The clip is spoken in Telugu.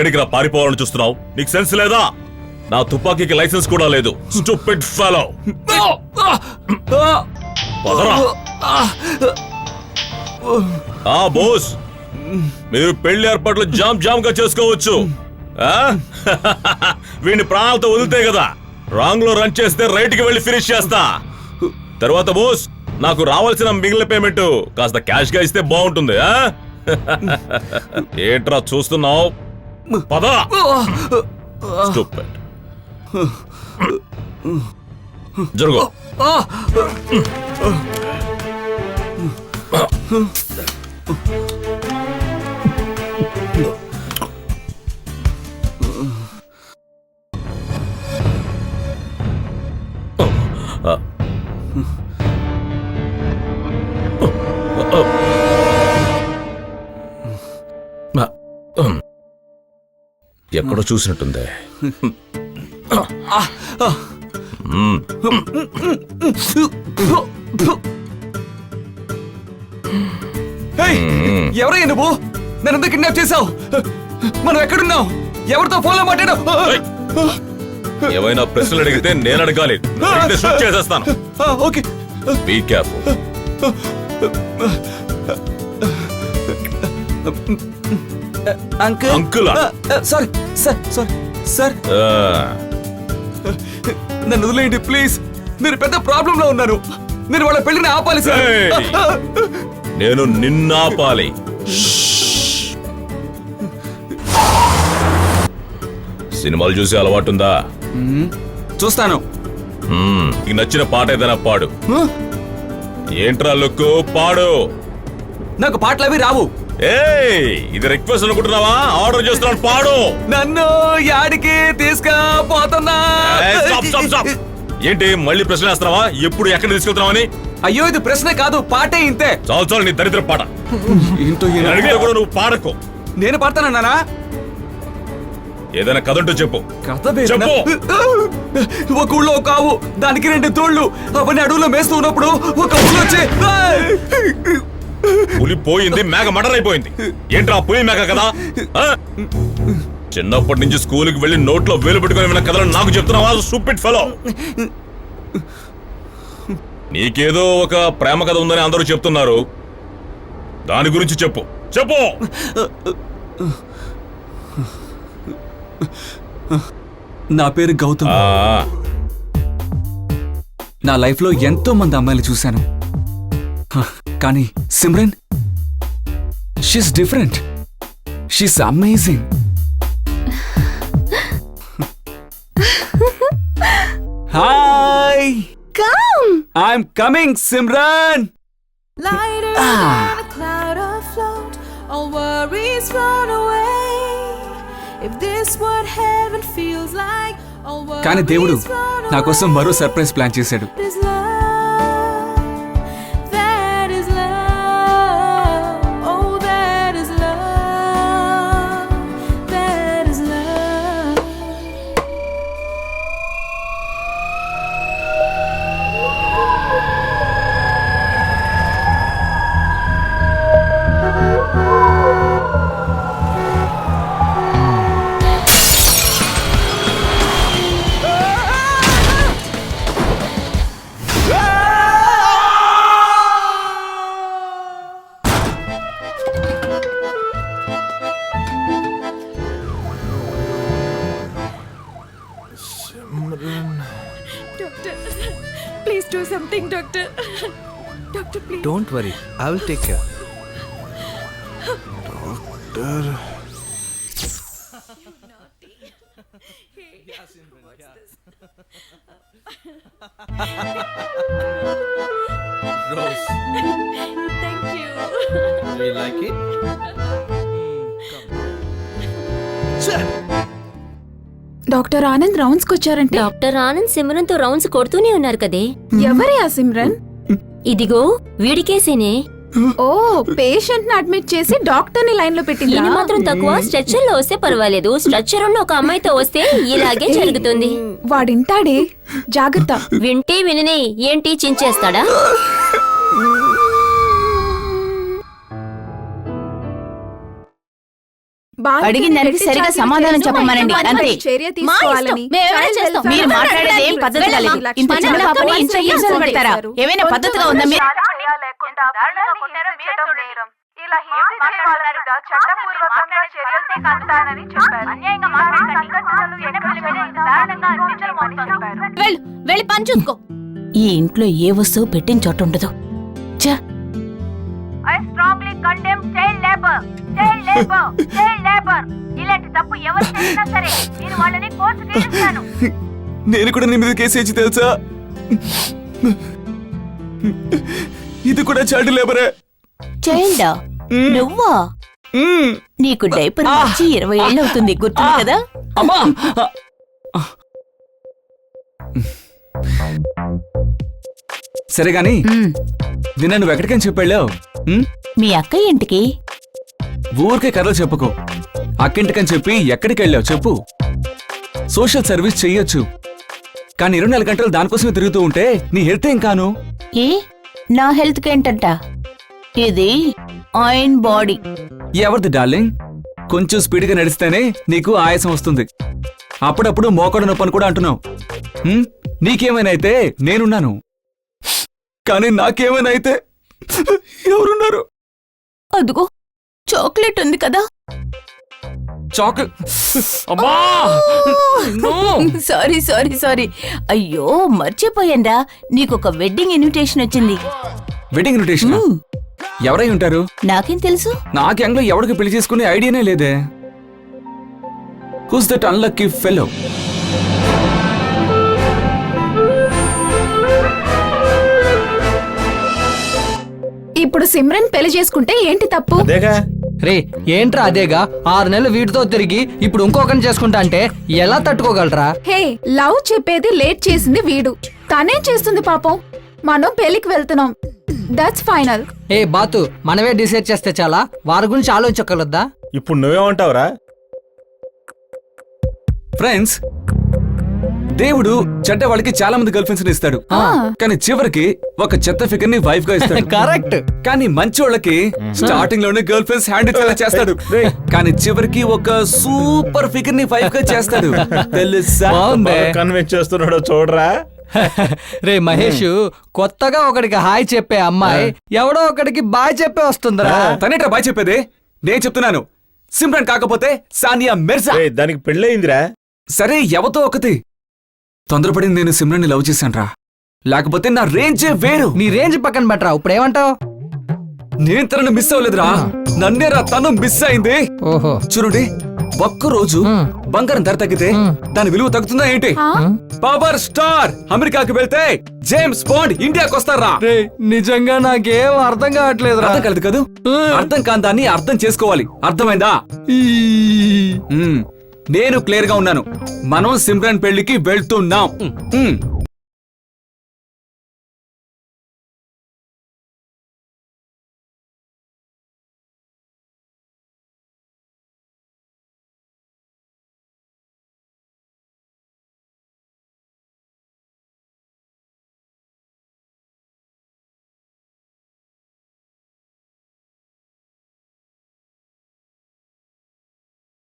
ఎక్కడికి రా పారిపోవాలని చూస్తున్నావు? నీకు సెన్స్ లేదా? నా తుపాకీకి లైసెన్స్ కూడా లేదు. Stupid fellow. పదరా. బోస్, మీరు పెళ్లి ఏర్పాట్లు జామ్ గా చేసుకోవచ్చు. వీడిని ప్రాణాలతో వదిలితే కదా. రాంగ్ లో రన్ చేస్తే రైట్ కి వెళ్ళి ఫినిష్ చేస్తా. తర్వాత బోస్, నాకు రావాల్సిన మిగిలిన పేమెంట్ కాస్త క్యాష్ గా ఇస్తే బాగుంటుంది. ఏంట్రా చూస్తున్నావు? పదా. జరుగు. ఎక్కడో చూసినట్టుంది. ఎవరయ్యా నువ్వు? నన్ను ఎందుకు కిడ్నాప్ చేశావు? మనం ఎక్కడున్నావు? ఎవరితో ఫోన్లో మాట్లాడావు? ఏమైనా ప్రశ్నలు అడిగితే నేను అడగాలి. షూట్ చేసేస్తాను. Okay, be careful. Uncle. Sorry sir, నన్ను వదిలేయండి ప్లీజ్. మీరు పెద్ద ప్రాబ్లం లో ఉన్నారు. నేను వాళ్ళ పెళ్లిని ఆపాలి సార్. నేను నిన్న ఆపాలి. సినిమాలు చూసే అలవాటుందా? చూస్తాను. నీకు నచ్చిన పాట ఏదైనా పాడు. ఏంట్రా లుక్, పాడు. నాకు పాటలు అవి రావు. ఇది రిక్వెస్ట్ అనుకుంటున్నావా? ఆర్డర్ చేస్తున్నాను, పాడు. నన్ను యాడికి తీసుకుపోతున్నా? ఏంటి మళ్ళీ ప్రశ్న వేస్తున్నావా? ఎప్పుడు ఎక్కడ తీసుకెళ్తున్నావని? అయ్యో, ఇది ప్రశ్న కాదు, పాటే ఇంతే. చాలు నీ దరిద్ర పాట. అడిగితే కూడా నువ్వు పాడకు. నేను పాడతానన్నానా? ఏదైనా కథ ఉంటూ చెప్పు. చెప్పు. ఒక ఊళ్ళో ఒక ఆవు, దానికి 2 తోళ్లు. అవన్నీ అడవులో మేస్తూ ఉన్నప్పుడు ఒక ఊళ్ళో వచ్చి పులి పోయింది, మేక మర్డర్ అయిపోయింది. ఏంట్రా పులి మేక కదా? చిన్నప్పటి నుంచి స్కూల్కి వెళ్ళి నోట్లో వేలు పెట్టుకుని విన్న కథలు నాకు చెప్తున్నావా? Stupid fellow. నీకేదో ఒక ప్రేమ కథ ఉందని అందరూ చెప్తున్నారు. దాని గురించి చెప్పు. నా పేరు గౌతమ్. నా లైఫ్ లో ఎంతో మంది అమ్మాయిలు చూశాను, కానీ Simran, she's different. She's amazing. Hi. Come. I'm coming, Simran. Lighter than a cloud afloat, all worries run away. If this what heaven feels like, all worries కానీ దేవుడు run away. నా కోసం మరో సర్ప్రైజ్ ప్లాన్ చేశాడు. That is love. That is love. Oh, that is love. That is love. Doctor, please do something, doctor. Doctor, please. Don't worry, I will take care. Doctor. Rose. Thank you. Do you like it? Doctor Anand rounds కి వచ్చారంటే. డాక్టర్ ఆనంద్ సిమ్రన్ తో రౌండ్స్ కొడుతూనే ఉన్నారు కదే. ఎవరే ఆ సిమ్రన్? ఇదిగో వీడికేసేనే. ఓ, పేషెంట్ ని అడ్మిట్ చేసి డాక్టర్ ని లైన్ లో పెట్టింది. ఈయన మాత్రం తక్కువ. స్ట్రెచ్చర్ లో వస్తే పర్వాలేదు, స్ట్రెచ్చర్ ఉన్న ఒక అమ్మాయితో వస్తే ఇలాగే జరుగుతుంది. వాడింటాడే, జాగ్రత్త. వింటే విననే ఏంటి చించేస్తాడా? అడిగిన దానికి సరిగా సమాధానం చెప్పమనండి అంతే. చర్య మా ఇష్టం. తీసుకోవాలని మేమేమైనా Child చేస్తాం. welfare మీరు మాట్లాడేది ఏం పద్ధతి కాలేదు. ఇంత చిన్న పాపని ఇంత హింసలు పెడతారా? ఏమైనా పద్ధతిగా ఉందా? మీరు లేకుండా పిల్లల్ని హింసించడం నేరం. ఇలా హింసించే వాళ్ళని చట్టపూర్వకంగా చర్యలు తీసుకుంటానని చెప్పారు. అన్యాయంగా మాట్లాడే సంఘటనలు ఎన్నడూ దారుణంగా అనిపించమని చెప్పారు. వెళ్ళి పని చూసుకో. ఈ ఇంట్లో ఏ వస్తువు పెట్టిన చోట ఉండదు. ఛ! I strongly condemn child labor. Child labor. Child labor. ఇలాంటి తప్పు ఎవరు చేసినా సరే నేను వాళ్ళని కోర్టుకి ఇస్తాను. నేను కూడా నీ మీద కేసు వేసి తెలుసా? ఇది కూడా చైల్డ్ లేబరే. చైల్డా? నువ్వా? నీకు డైపర్ మార్చి 20 ఏళ్ళు అవుతుంది, గుర్తుంది కదా? అమ్మా! సరే గాని నిన్న నువ్వు ఎక్కడికని చెప్పాళ్ళావు? మీ అక్క ఇంటికి. ఊరికే కథలు చెప్పుకో. అక్కింటికని చెప్పి ఎక్కడికి వెళ్ళావు చెప్పు. సోషల్ సర్వీస్ చెయ్యొచ్చు, కానీ 24 గంటలు దానికోసమే తిరుగుతూ ఉంటే నీ హెల్త్ ఏం కాను. ఏ నా హెల్త్ ఏంటంట? ఇది ఆయిన్ బాడీ. ఎవరిది డార్లింగ్? కొంచెం స్పీడ్గా నడిస్తేనే నీకు ఆయాసం వస్తుంది. అప్పుడప్పుడు మోకాడు నొప్పని కూడా అంటున్నావు. నీకేమైనా అయితే నేనున్నాను, కానీ నాకేమైనా అయితే ఎవరున్నారు? అదుగో చాక్లెట్ ఉంది కదా. చాక్లెట్? అమ్మా! Sorry sorry sorry. అయ్యో మర్చిపోయాన్రా, నీకొక వెడ్డింగ్ ఇన్విటేషన్ వచ్చింది. Wedding invitation? ఎవరై ఉంటారు? నాకేం తెలుసు? నాకు ఎంగ్లో ఎవరికి పెళ్లి చేసుకునే ఐడియానే లేదే. Who's that unlucky fellow? ఇప్పుడు సిమ్రన్ పెళ్లి చేసుకుంటే ఏంటి తప్పు? అదేగా రే ఏంట్రా అదేగా 6 నెలలు వీటితో తిరిగి ఇప్పుడు ఇంకొకరిని చేసుకుంటా అంటే ఎలా తట్టుకోగలరా? హే, లవ్ చెప్పేది లేట్ చేసింది వీడు, తనేం చేస్తుంది పాపం. మనం పెళ్లికి వెళ్తున్నాం, దట్స్ ఫైనల్. ఏ బాతు, మనమే డిసైడ్ చేస్తే చాలా, వారి గురించి ఆలోచించగలద్దా? ఇప్పుడు నువ్వేమంటావురా? ఫ్రెండ్స్, దేవుడు చెడ్డ వాళ్ళకి చాలా మంది గర్ల్ ఫ్రెండ్స్ ఇస్తాడు, కానీ చివరికి ఒక చెత్త ఫిగర్ ని వైఫ్ గా ఇస్తాడు. కరెక్ట్. కానీ మంచి వాళ్ళకి స్టార్టింగ్ లోనే గర్ల్ ఫ్రెండ్స్ హ్యాండ్ ఇచ్చేలా చేస్తాడు, కానీ చివరికి ఒక సూపర్ ఫిగర్ ని వైఫ్ గా చేస్తాడు. తెలుసా? కన్విన్స్ చేస్తున్నాడో చూడరా. రే మహేష్, కొత్తగా ఒకడికి హాయ్ చెప్పే అమ్మాయి ఎవడో ఒకడికి బాయ్ చెప్పే వస్తుందిరా. తనేట్రా బాయ్ చెప్పేది? నేను చెప్తున్నాను, సిమ్రన్ కాకపోతే సానియా మిర్జా. దానికి పెళ్ళయిందిరా. సరే ఎవతో ఒకటి. తొందరపడి నేను సిమ్రన్ ని లవ్ చేశానురా, లేకపోతే నా రేంజే వేరు. నీ రేంజ్ పక్కన పెట్టరా, ఇప్పుడు ఏమంటావు? నేను తనను మిస్ అవ్వలేదురా, నన్నేరా తను మిస్ అయింది. ఓహో, చూడండి, ఒక్కరోజు బంగారం ధర తగ్గితే దాని విలువ తగ్గుతుందా ఏంటి? పవర్ స్టార్ అమెరికాకి వెళ్తే జేమ్స్ బాండ్ ఇండియాకి వస్తారా? నిజంగా నాకేం అర్థం కావట్లేదు. అర్థం కాదు కదూ, అర్థం కాని దాన్ని అర్థం చేసుకోవాలి, అర్థమైందా? నేను క్లియర్ గా ఉన్నాను, మనం సిమ్రన్ పెళ్లికి వెళ్తున్నాం.